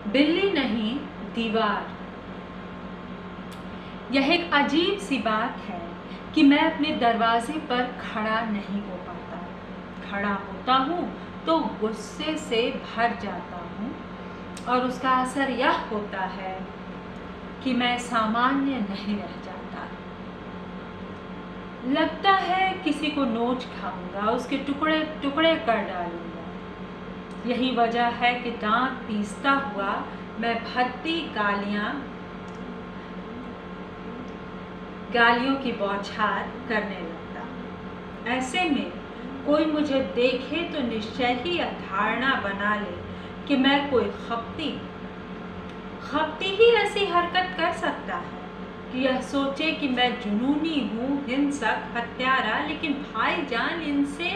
बिल्ली नहीं, दीवार। यह एक अजीब सी बात है कि मैं अपने दरवाजे पर खड़ा नहीं हो पाता। खड़ा होता हूँ तो गुस्से से भर जाता हूँ और उसका असर यह होता है कि मैं सामान्य नहीं रह जाता। लगता है किसी को नोच खाऊंगा, उसके टुकड़े टुकड़े कर डालूंगा। यही वजह है कि दांत पीसता हुआ मैं भद्दी गालियों की बौछार करने लगता। ऐसे में कोई मुझे देखे तो निश्चय ही धारणा बना ले कि मैं कोई खपती ही ऐसी हरकत कर सकता है कि यह सोचे कि मैं जुनूनी हूँ, हिंसक, हत्यारा। लेकिन भाईजान, इनसे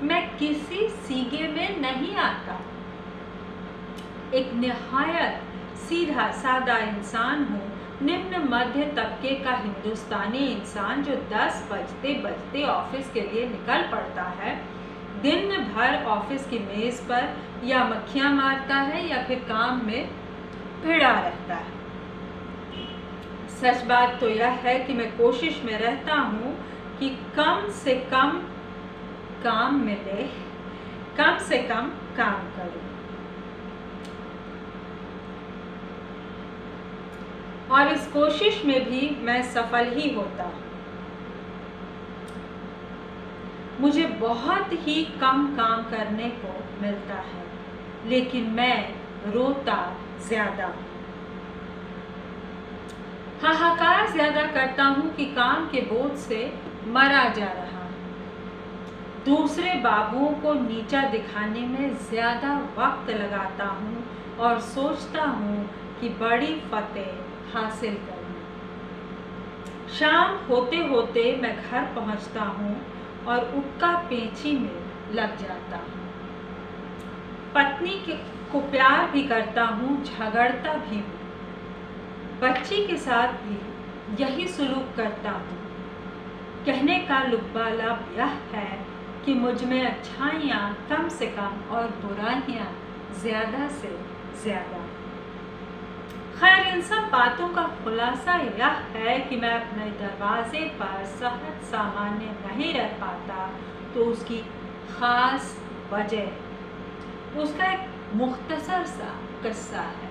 मैं किसी सीगे में नहीं आता। एक निहायत सीधा सादा इंसान हूँ, निम्न मध्य तबके का हिंदुस्तानी इंसान जो 10 बजते बजते ऑफिस के लिए निकल पड़ता है। दिन भर ऑफिस की मेज पर या मक्खियाँ मारता है या फिर काम में भिड़ा रहता है। सच बात तो यह है कि मैं कोशिश में रहता हूँ कि कम से कम काम मिले, कम से कम काम करूँ। और इस कोशिश में भी मैं सफल ही होता हूँ। मुझे बहुत ही कम काम करने को मिलता है, लेकिन मैं रोता ज्यादा हूँ। हाहाकार ज्यादा करता हूँ कि काम के बोझ से मरा जा रहा हूँ। दूसरे बाबुओं को नीचा दिखाने में ज्यादा वक्त लगाता हूँ और सोचता हूँ कि बड़ी फतेह हासिल करूँ। शाम होते होते मैं घर पहुँचता हूँ और उक्का पेंची में लग जाता हूँ। पत्नी को प्यार भी करता हूँ, झगड़ता भी हूँ। बच्ची के साथ भी यही सुलूक करता हूँ। कहने का लुब्बालब यह है कि मुझ में अच्छाइयाँ कम से कम और बुराइयाँ ज़्यादा से ज़्यादा। खैर, इन सब बातों का खुलासा यह है कि मैं अपने दरवाजे पर सहज सामान्य नहीं रह पाता, तो उसकी ख़ास वजह उसका एक मुख्तसर सा किस्सा है।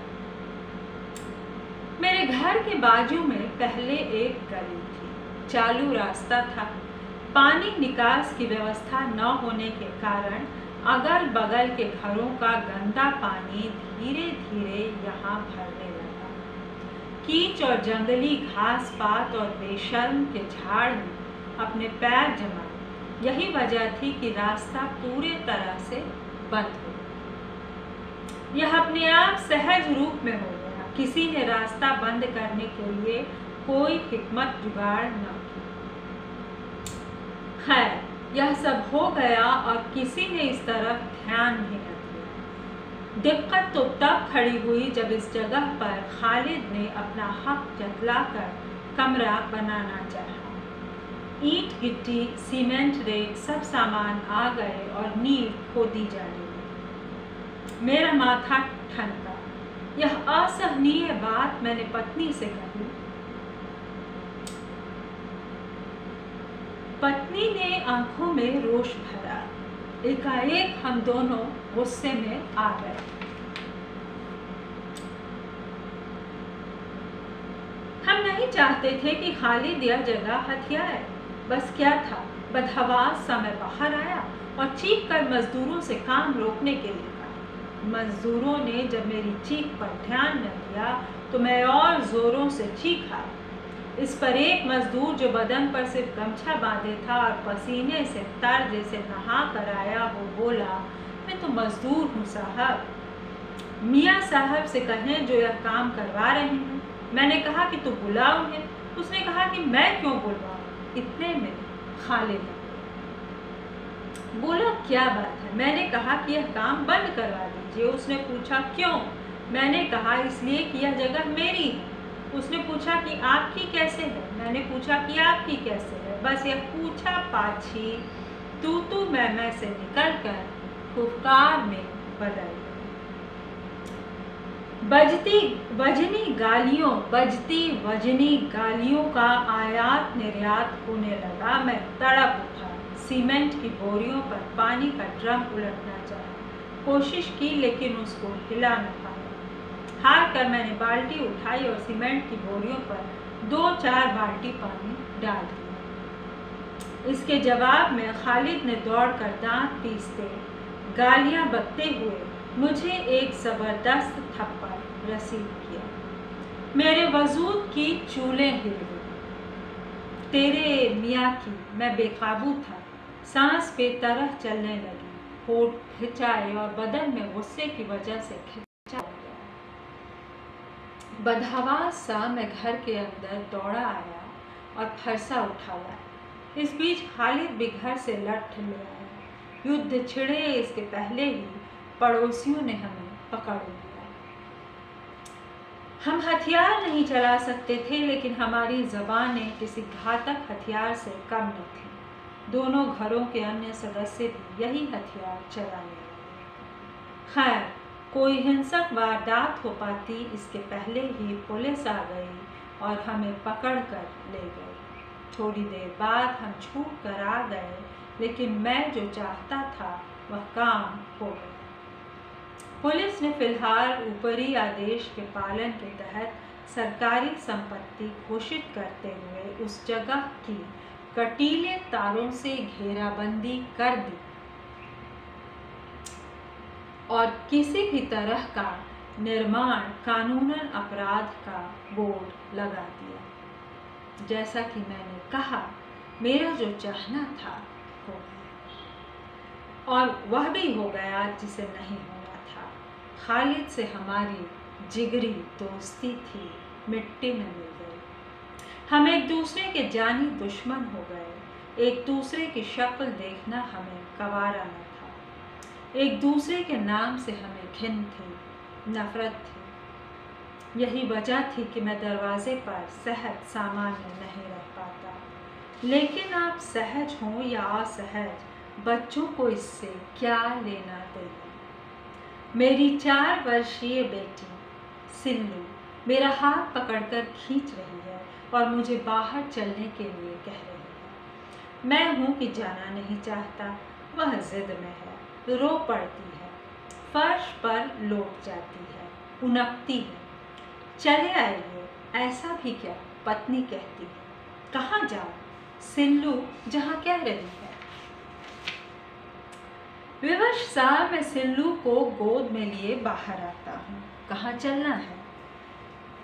मेरे घर के बाजू में पहले एक गली थी, चालू रास्ता था। पानी निकास की व्यवस्था न होने के कारण अगल बगल के घरों का गंदा पानी धीरे धीरे यहाँ भरने लगा। कीच और जंगली घास पात और बेशर्म के झाड़ में अपने पैर जमाए। यही वजह थी कि रास्ता पूरे तरह से बंद हो गया। यह अपने आप सहज रूप में हो गया। किसी ने रास्ता बंद करने के लिए कोई हिकमत जुगाड़ न की। खैर, यह सब हो गया और किसी ने इस तरफ ध्यान नहीं दिया। दिक्कत तो तब खड़ी हुई जब इस जगह पर खालिद ने अपना हक जतलाकर कमरा बनाना चाहा। ईंट, गिट्टी, सीमेंट, रेत सब सामान आ गए और नींव खोदी जाने लगी। मेरा माथा ठनका। यह असहनीय बात मैंने पत्नी से कही। पत्नी ने आंखों में रोष भरा। एकाएक हम दोनों गुस्से में आ गए। हम नहीं चाहते थे कि खालिद यह जगह हथियाए। बस क्या था, बदहवास समय बाहर आया और चीख कर मजदूरों से काम रोकने के लिए कहा। मजदूरों ने जब मेरी चीख पर ध्यान न दिया तो मैं और जोरों से चीखा। इस पर एक मजदूर जो बदन पर सिर्फ गमछा बांधे था और पसीने से तर जैसे नहा कर आया हो, बोला, मैं तो मजदूर हूँ साहब, मियाँ साहब से कहें जो यह काम करवा रहे हैं। मैंने कहा कि तू बुला उन्हें। उसने कहा कि मैं क्यों बुलवाऊँ। इतने में खालिद बोला, क्या बात है। मैंने कहा कि यह काम बंद करवा दीजिए। उसने पूछा, क्यों। मैंने कहा, इसलिए कि यह जगह मेरी है। उसने पूछा कि आपकी कैसे है। मैंने पूछा कि आपकी कैसे है। बस यह पूछा पाछी तू मैं से निकलकर फुफकार में बदल गई। बजती वजनी गालियों का आयात निर्यात होने लगा। मैं तड़प उठा। सीमेंट की बोरियों पर पानी का ड्रम उलटना चाहा, कोशिश की लेकिन उसको हिला न पाया। हार कर मैंने बाल्टी उठाई और सीमेंट की बोरियों पर 2-4 बाल्टी पानी डाल दिया। इसके जवाब में खालिद ने दौड़कर दांत पीसते, गालियां बकते हुए मुझे एक जबरदस्त थप्पड़ रसीद किया। मेरे वजूद की चूलें हिल गई। तेरे मियाँ की मैं बेकाबू था। सांस बेतरह चलने लगी, होठ खिंचाए और बदन में गुस्से की वजह से खिंचा गया। बदहवास सा मैं घर के अंदर दौड़ा आया और फरसा उठा लाया। इस बीच खालिद भी घर से लठ ले आया। युद्ध छिड़े इसके पहले ही पड़ोसियों ने हमें पकड़ लिया। हम हथियार नहीं चला सकते थे, लेकिन हमारी ज़बानें किसी घातक हथियार से कम न थीं। दोनों घरों के अन्य सदस्य भी यही हथियार चलाने लगे। खैर, कोई हिंसक वारदात हो पाती इसके पहले ही पुलिस आ गई और हमें पकड़ कर ले गई। थोड़ी देर बाद हम छूट कर आ गए, लेकिन मैं जो चाहता था वह काम हो गया। पुलिस ने फिलहाल ऊपरी आदेश के पालन के तहत सरकारी संपत्ति घोषित करते हुए उस जगह की कटीले तारों से घेराबंदी कर दी और किसी भी तरह का निर्माण कानूनन अपराध का बोर्ड लगा दिया। जैसा कि मैंने कहा, मेरा जो चाहना था हो गया, और वह भी हो गया जिसे नहीं होना था। खालिद से हमारी जिगरी दोस्ती थी, मिट्टी में मिल गई। हम एक दूसरे के जानी दुश्मन हो गए। एक दूसरे की शक्ल देखना हमें गवारा न था। एक दूसरे के नाम से हमें घिन थी, नफरत थी। यही वजह थी कि मैं दरवाजे पर सहज सामान्य नहीं रह पाता। लेकिन आप सहज हों या असहज, बच्चों को इससे क्या लेना देना। मेरी 4 वर्षीय बेटी सिल्लू मेरा हाथ पकड़कर खींच रही है और मुझे बाहर चलने के लिए कह रही है। मैं हूँ कि जाना नहीं चाहता। वह जिद में है, रो पड़ती है, फर्श पर लौट जाती है, उनकती है। चले आइए, ऐसा भी क्या, पत्नी कहती है। कहाँ जाओ? सिल्लू जहाँ कह रही है। विवश सा मैं सिल्लू को गोद में लिए बाहर आता हूँ। कहाँ चलना है?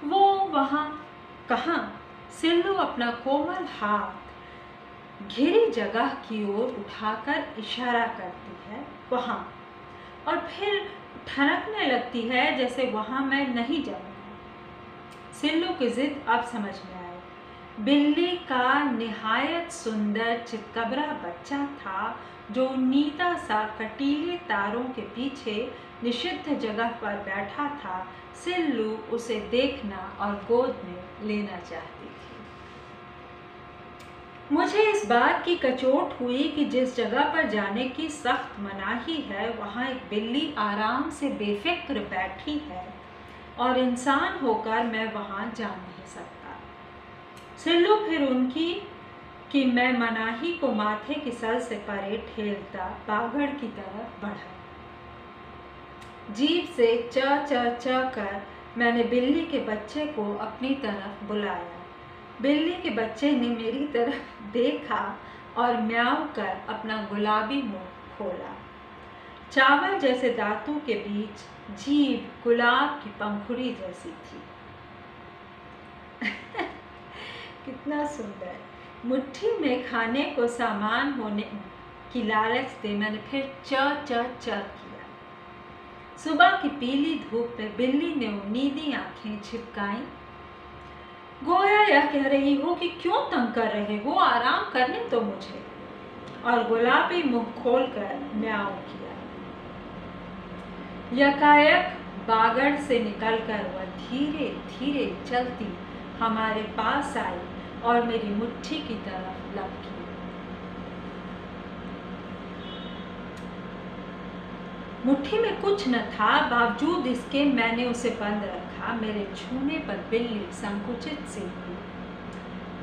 वो वहाँ। कहाँ? सिल्लू अपना कोमल हाथ घिरी जगह की ओर उठाकर इशारा करती है, वहाँ, और फिर ठनकने लगती है जैसे वहाँ मैं नहीं जाऊँगा। सिल्लू की जिद अब समझ में आई। बिल्ली का निहायत सुंदर चितकबरा बच्चा था जो नीता सा कटीले तारों के पीछे निषिद्ध जगह पर बैठा था। सिल्लू उसे देखना और गोद में लेना चाहती थी। मुझे इस बात की कचोट हुई कि जिस जगह पर जाने की सख्त मनाही है, वहाँ एक बिल्ली आराम से बेफिक्र बैठी है और इंसान होकर मैं वहाँ जा नहीं सकता। सिल्लू फिर उनकी कि मैं मनाही को माथे की सल से परे ठेलता बाघड़ की तरफ बढ़ा। जीभ से च च च कर मैंने बिल्ली के बच्चे को अपनी तरफ बुलाया। बिल्ली के बच्चे ने मेरी तरफ देखा और म्याऊं कर अपना गुलाबी मुंह खोला। चावल जैसे दांतों के बीच जीभ गुलाब की पंखुड़ी जैसी थी। कितना सुंदर। मुट्ठी में खाने को सामान होने की लालच से मैंने फिर च च च किया। सुबह की पीली धूप में बिल्ली ने उम्मीदी आंखें झिपकाई, गोया यह कह रही हो कि क्यों तंग कर रहे हो, आराम करने तो मुझे, और गुलाबी मुंह खोलकर म्याऊं किया। यकायक बागड़ से निकलकर वह धीरे धीरे चलती हमारे पास आई और मेरी मुट्ठी की तरफ लपकी। मुट्ठी में कुछ न था, बावजूद इसके मैंने उसे बंद रखा। मेरे छूने पर बिल्ली संकुचित सी हुई,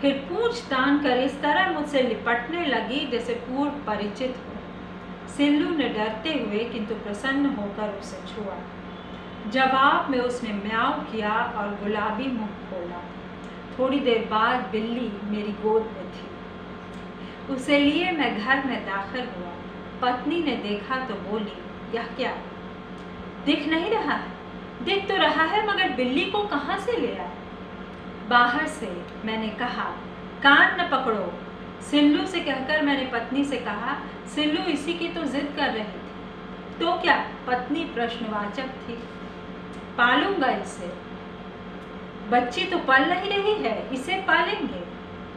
फिर पूंछ तान कर इस तरह मुझसे लिपटने लगी जैसे पूर्व परिचित हो। सिल्लू ने डरते हुए किंतु प्रसन्न होकर उसे छुआ। जवाब में उसने म्याऊ किया और गुलाबी मुंह खोला। थोड़ी देर बाद बिल्ली मेरी गोद में थी। उसे लिए मैं घर में दाखिल हुआ। पत्नी ने देखा तो बोली, यह क्या? दिख नहीं रहा है? दिख तो रहा है, मगर बिल्ली को कहाँ से ले आए? बाहर से, मैंने कहा। कान न पकड़ो, सिल्लू से कहकर मैंने पत्नी से कहा। सिल्लू इसी की तो जिद कर रही थी। तो क्या? पत्नी प्रश्नवाचक थी। पालूंगा इसे। बच्ची तो पल नहीं रही है, इसे पालेंगे।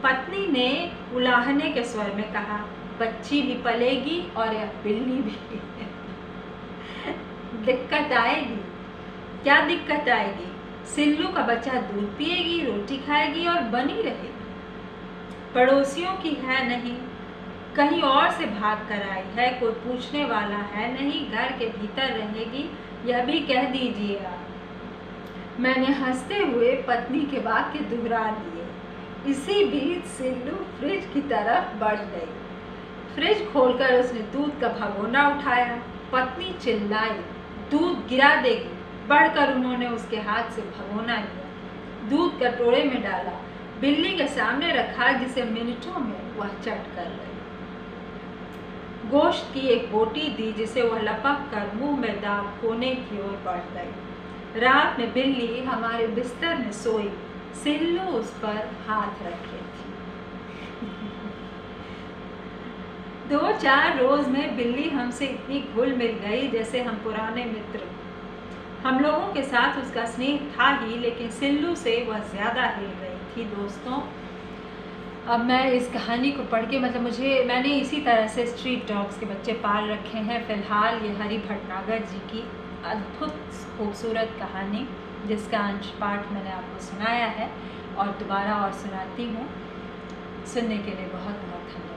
पत्नी ने उलाहने के स्वर में कहा, बच्ची भी पलेगी और यह बिल्ली भी। दिक्कत आएगी। क्या दिक्कत आएगी? सिल्लू का बच्चा दूध पिएगी, रोटी खाएगी और बनी रहेगी। पड़ोसियों की है नहीं, कहीं और से भाग कर आई है, कोई पूछने वाला है नहीं, घर के भीतर रहेगी, यह भी कह दीजिए आप। मैंने हंसते हुए पत्नी के वाक्य दोहरा दिए। इसी बीच सिल्लू फ्रिज की तरफ बढ़ गई। फ्रिज खोलकर उसने दूध का भगोना उठाया। पत्नी चिल्लाई, दूध गिरा देगी। बढ़कर उन्होंने उसके हाथ से भगोना लिया, दूध कटोरे में डाला, बिल्ली के सामने रखा, जिसे मिनटों में वह चट कर गई। गोश्त की एक बोटी दी, जिसे वह लपक कर मुंह में दाब कोने की ओर बढ़ गई। रात में बिल्ली हमारे बिस्तर में सोई, सिल्लू उस पर हाथ रखे थी। 2-4 रोज में बिल्ली हमसे इतनी घुल मिल गई जैसे हम पुराने मित्र। हम लोगों के साथ उसका स्नेह था ही, लेकिन सिल्लू से वह ज़्यादा हिल गई थी। दोस्तों, अब मैं इस कहानी को पढ़ के मैंने इसी तरह से स्ट्रीट डॉग्स के बच्चे पाल रखे हैं। फ़िलहाल ये हरि भटनागर जी की अद्भुत खूबसूरत कहानी, जिसका अंश पाठ मैंने आपको सुनाया है और दोबारा और सुनाती हूँ। सुनने के लिए बहुत बहुत धन्यवाद।